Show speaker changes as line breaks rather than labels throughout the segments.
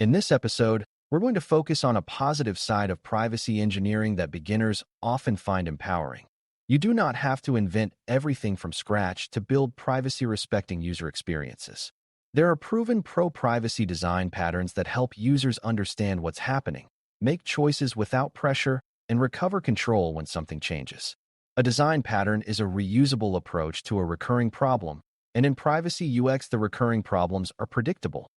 In this episode, we're going to focus on a positive side of privacy engineering that beginners often find empowering. You do not have to invent everything from scratch to build privacy-respecting user experiences. There are proven pro-privacy design patterns that help users understand what's happening, make choices without pressure, and recover control when something changes. A design pattern is a reusable approach to a recurring problem, and in privacy UX, the recurring problems are predictable.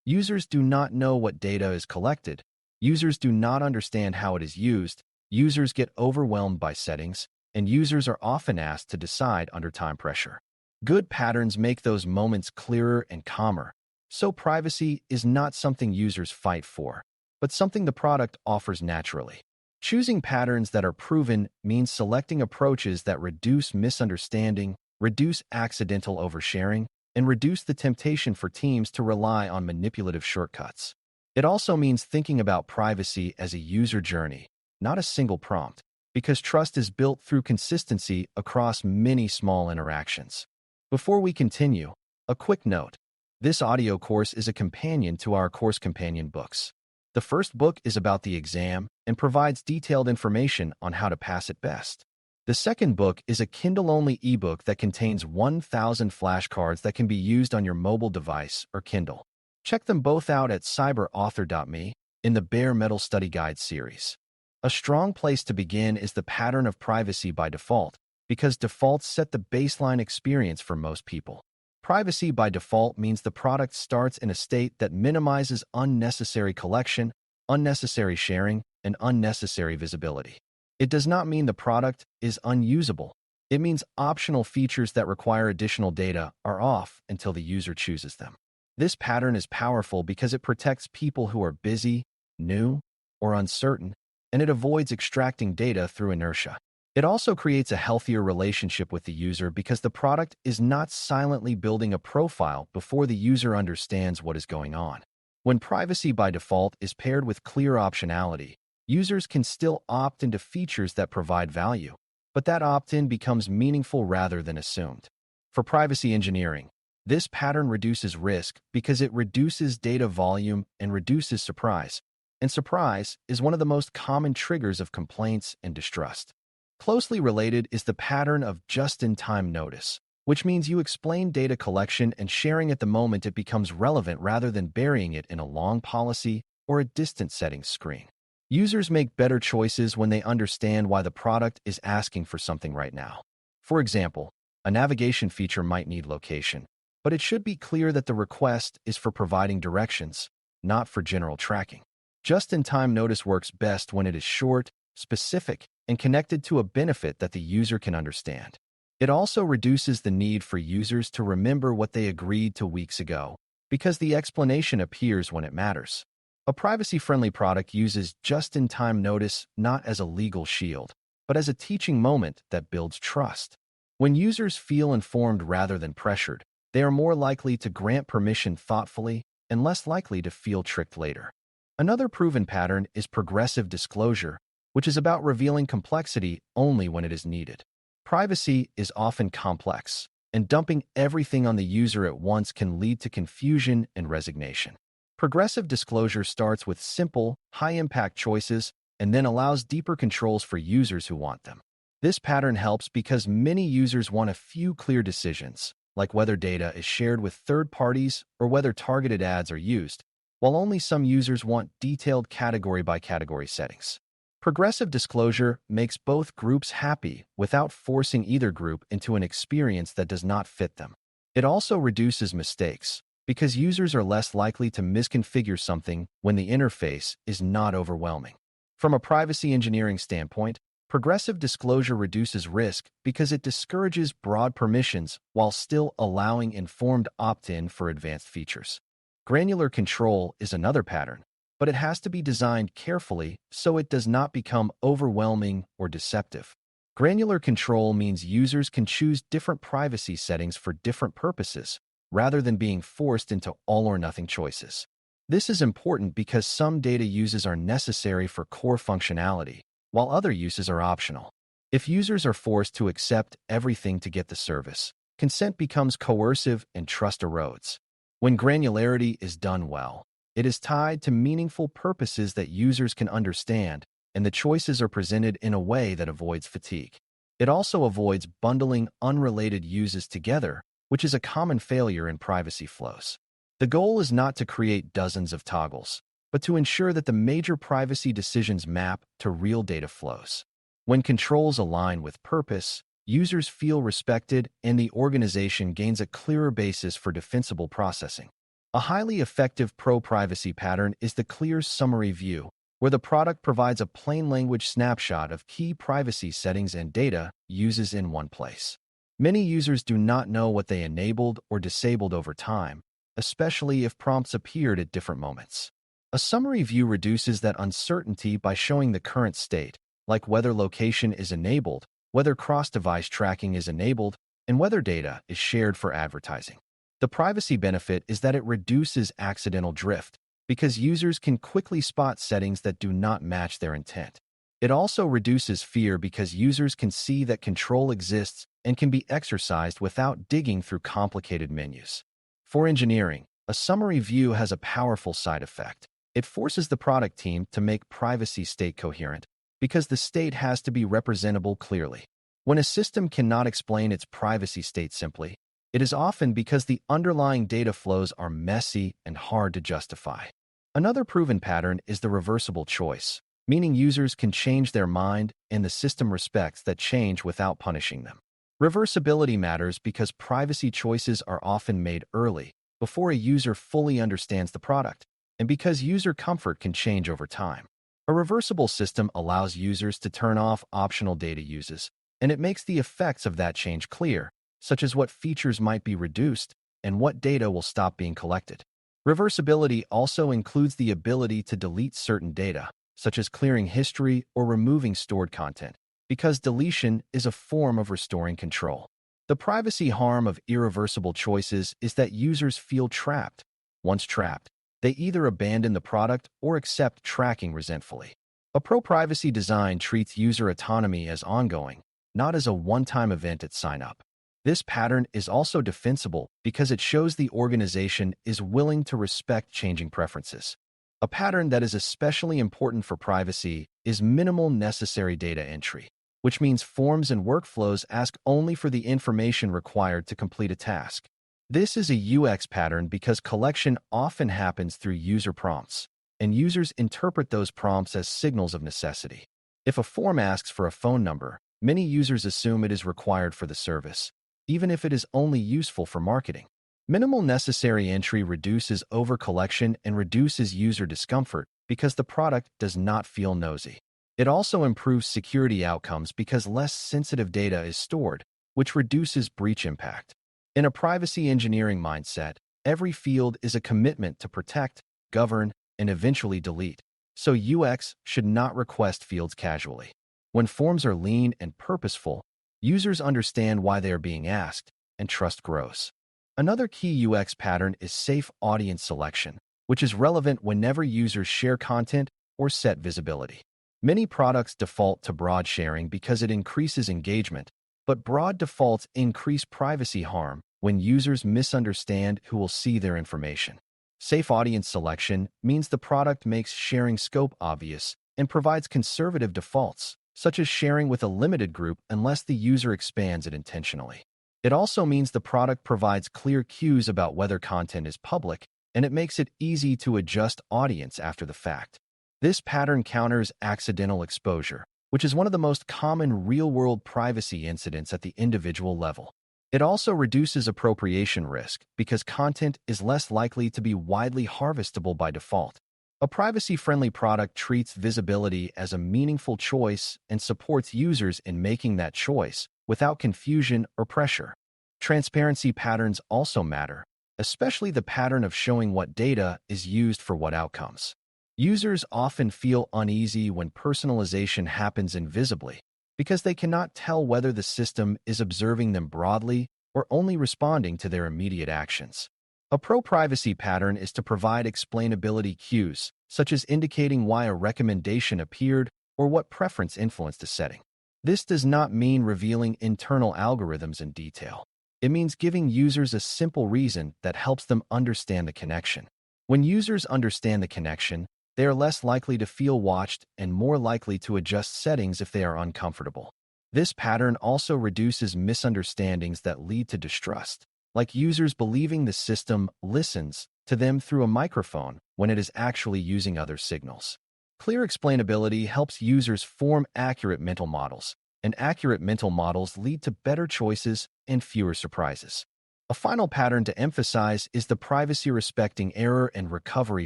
Users do not know what data is collected. Users do not understand how it is used. Users get overwhelmed by settings, and users are often asked to decide under time pressure. Good patterns make those moments clearer and calmer. So privacy is not something users fight for, but something the product offers naturally. Choosing patterns that are proven means selecting approaches that reduce misunderstanding, reduce accidental oversharing, and reduce the temptation for teams to rely on manipulative shortcuts. It also means thinking about privacy as a user journey, not a single prompt, because trust is built through consistency across many small interactions. Before we continue, a quick note. This audio course is a companion to our course companion books. The first book is about the exam and provides detailed information on how to pass it best. The second book is a Kindle-only ebook that contains 1,000 flashcards that can be used on your mobile device or Kindle. Check them both out at CIPT.Me in the Bare Metal Study Guide series. A strong place to begin is the pattern of privacy by default, because defaults set the baseline experience for most people. Privacy by default means the product starts in a state that minimizes unnecessary collection, unnecessary sharing, and unnecessary visibility. It does not mean the product is unusable. It means optional features that require additional data are off until the user chooses them. This pattern is powerful because it protects people who are busy, new, or uncertain, and it avoids extracting data through inertia. It also creates a healthier relationship with the user because the product is not silently building a profile before the user understands what is going on. When privacy by default is paired with clear optionality, users can still opt into features that provide value, but that opt-in becomes meaningful rather than assumed. For privacy engineering, this pattern reduces risk because it reduces data volume and reduces surprise, and surprise is one of the most common triggers of complaints and distrust. Closely related is the pattern of just-in-time notice, which means you explain data collection and sharing at the moment it becomes relevant rather than burying it in a long policy or a distant settings screen. Users make better choices when they understand why the product is asking for something right now. For example, a navigation feature might need location, but it should be clear that the request is for providing directions, not for general tracking. Just-in-time notice works best when it is short, specific, and connected to a benefit that the user can understand. It also reduces the need for users to remember what they agreed to weeks ago, because the explanation appears when it matters. A privacy-friendly product uses just-in-time notice not as a legal shield, but as a teaching moment that builds trust. When users feel informed rather than pressured, they are more likely to grant permission thoughtfully and less likely to feel tricked later. Another proven pattern is progressive disclosure, which is about revealing complexity only when it is needed. Privacy is often complex, and dumping everything on the user at once can lead to confusion and resignation. Progressive disclosure starts with simple, high-impact choices and then allows deeper controls for users who want them. This pattern helps because many users want a few clear decisions, like whether data is shared with third parties or whether targeted ads are used, while only some users want detailed category-by-category settings. Progressive disclosure makes both groups happy without forcing either group into an experience that does not fit them. It also reduces mistakes, because users are less likely to misconfigure something when the interface is not overwhelming. From a privacy engineering standpoint, progressive disclosure reduces risk because it discourages broad permissions while still allowing informed opt-in for advanced features. Granular control is another pattern, but it has to be designed carefully so it does not become overwhelming or deceptive. Granular control means users can choose different privacy settings for different purposes, rather than being forced into all-or-nothing choices. This is important because some data uses are necessary for core functionality, while other uses are optional. If users are forced to accept everything to get the service, consent becomes coercive and trust erodes. When granularity is done well, It is tied to meaningful purposes that users can understand, and the choices are presented in a way that avoids fatigue. It also avoids bundling unrelated uses together, which is a common failure in privacy flows. The goal is not to create dozens of toggles, but to ensure that the major privacy decisions map to real data flows. When controls align with purpose, users feel respected and the organization gains a clearer basis for defensible processing. A highly effective pro-privacy pattern is the clear summary view, where the product provides a plain language snapshot of key privacy settings and data uses in one place. Many users do not know what they enabled or disabled over time, especially if prompts appeared at different moments. A summary view reduces that uncertainty by showing the current state, like whether location is enabled, whether cross-device tracking is enabled, and whether data is shared for advertising. The privacy benefit is that it reduces accidental drift, because users can quickly spot settings that do not match their intent. It also reduces fear because users can see that control exists and can be exercised without digging through complicated menus. For engineering, a summary view has a powerful side effect. It forces the product team to make privacy state coherent, because the state has to be representable clearly. When a system cannot explain its privacy state simply, it is often because the underlying data flows are messy and hard to justify. Another proven pattern is the reversible choice, meaning users can change their mind and the system respects that change without punishing them. Reversibility matters because privacy choices are often made early, before a user fully understands the product, and because user comfort can change over time. A reversible system allows users to turn off optional data uses, and it makes the effects of that change clear, such as what features might be reduced and what data will stop being collected. Reversibility also includes the ability to delete certain data, such as clearing history or removing stored content, because deletion is a form of restoring control. The privacy harm of irreversible choices is that users feel trapped. Once trapped, they either abandon the product or accept tracking resentfully. A pro-privacy design treats user autonomy as ongoing, not as a one-time event at sign-up. This pattern is also defensible because it shows the organization is willing to respect changing preferences. A pattern that is especially important for privacy is minimal necessary data entry, which means forms and workflows ask only for the information required to complete a task. This is a UX pattern because collection often happens through user prompts, and users interpret those prompts as signals of necessity. If a form asks for a phone number, many users assume it is required for the service, even if it is only useful for marketing. Minimal necessary entry reduces overcollection and reduces user discomfort because the product does not feel nosy. It also improves security outcomes because less sensitive data is stored, which reduces breach impact. In a privacy engineering mindset, every field is a commitment to protect, govern, and eventually delete, so UX should not request fields casually. When forms are lean and purposeful, users understand why they are being asked, and trust grows. Another key UX pattern is safe audience selection, which is relevant whenever users share content or set visibility. Many products default to broad sharing because it increases engagement, but broad defaults increase privacy harm when users misunderstand who will see their information. Safe audience selection means the product makes sharing scope obvious and provides conservative defaults, such as sharing with a limited group unless the user expands it intentionally. It also means the product provides clear cues about whether content is public, and it makes it easy to adjust audience after the fact. This pattern counters accidental exposure, which is one of the most common real-world privacy incidents at the individual level. It also reduces appropriation risk because content is less likely to be widely harvestable by default. A privacy-friendly product treats visibility as a meaningful choice and supports users in making that choice without confusion or pressure. Transparency patterns also matter, especially the pattern of showing what data is used for what outcomes. Users often feel uneasy when personalization happens invisibly because they cannot tell whether the system is observing them broadly or only responding to their immediate actions. A pro-privacy pattern is to provide explainability cues, such as indicating why a recommendation appeared or what preference influenced a setting. This does not mean revealing internal algorithms in detail. It means giving users a simple reason that helps them understand the connection. When users understand the connection, they are less likely to feel watched and more likely to adjust settings if they are uncomfortable. This pattern also reduces misunderstandings that lead to distrust, like users believing the system listens to them through a microphone when it is actually using other signals. Clear explainability helps users form accurate mental models, and accurate mental models lead to better choices and fewer surprises. A final pattern to emphasize is the privacy-respecting error and recovery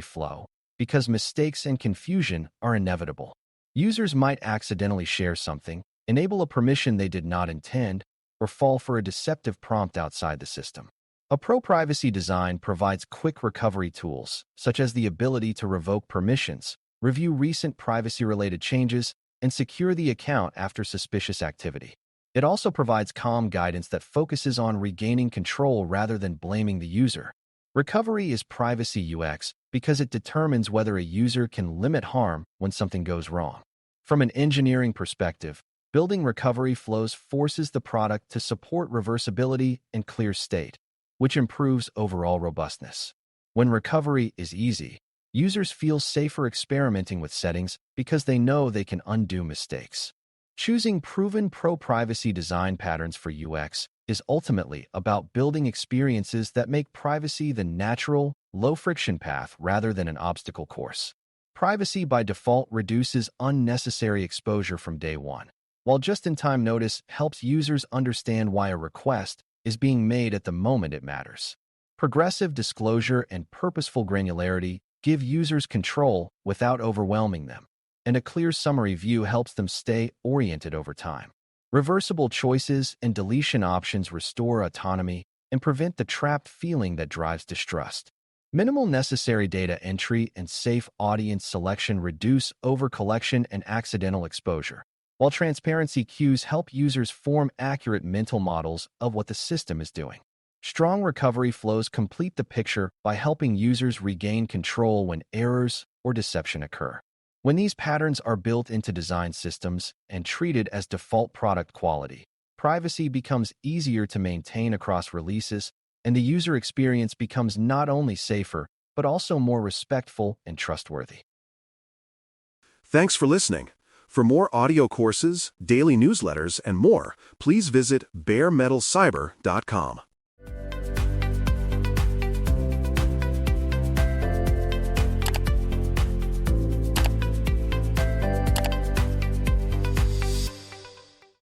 flow, because mistakes and confusion are inevitable. Users might accidentally share something, enable a permission they did not intend, or fall for a deceptive prompt outside the system. A pro-privacy design provides quick recovery tools, such as the ability to revoke permissions, review recent privacy-related changes, and secure the account after suspicious activity. It also provides calm guidance that focuses on regaining control rather than blaming the user. Recovery is privacy UX because it determines whether a user can limit harm when something goes wrong. From an engineering perspective, building recovery flows forces the product to support reversibility and clear state, which improves overall robustness. When recovery is easy, users feel safer experimenting with settings because they know they can undo mistakes. Choosing proven pro-privacy design patterns for UX is ultimately about building experiences that make privacy the natural, low-friction path rather than an obstacle course. Privacy by default reduces unnecessary exposure from day one, while just-in-time notice helps users understand why a request is being made at the moment it matters. Progressive disclosure and purposeful granularity give users control without overwhelming them, and a clear summary view helps them stay oriented over time. Reversible choices and deletion options restore autonomy and prevent the trapped feeling that drives distrust. Minimal necessary data entry and safe audience selection reduce overcollection and accidental exposure, while transparency cues help users form accurate mental models of what the system is doing. Strong recovery flows complete the picture by helping users regain control when errors or deception occur. When these patterns are built into design systems and treated as default product quality, privacy becomes easier to maintain across releases, and the user experience becomes not only safer, but also more respectful and trustworthy.
Thanks for listening. For more audio courses, daily newsletters, and more, please visit baremetalcyber.com.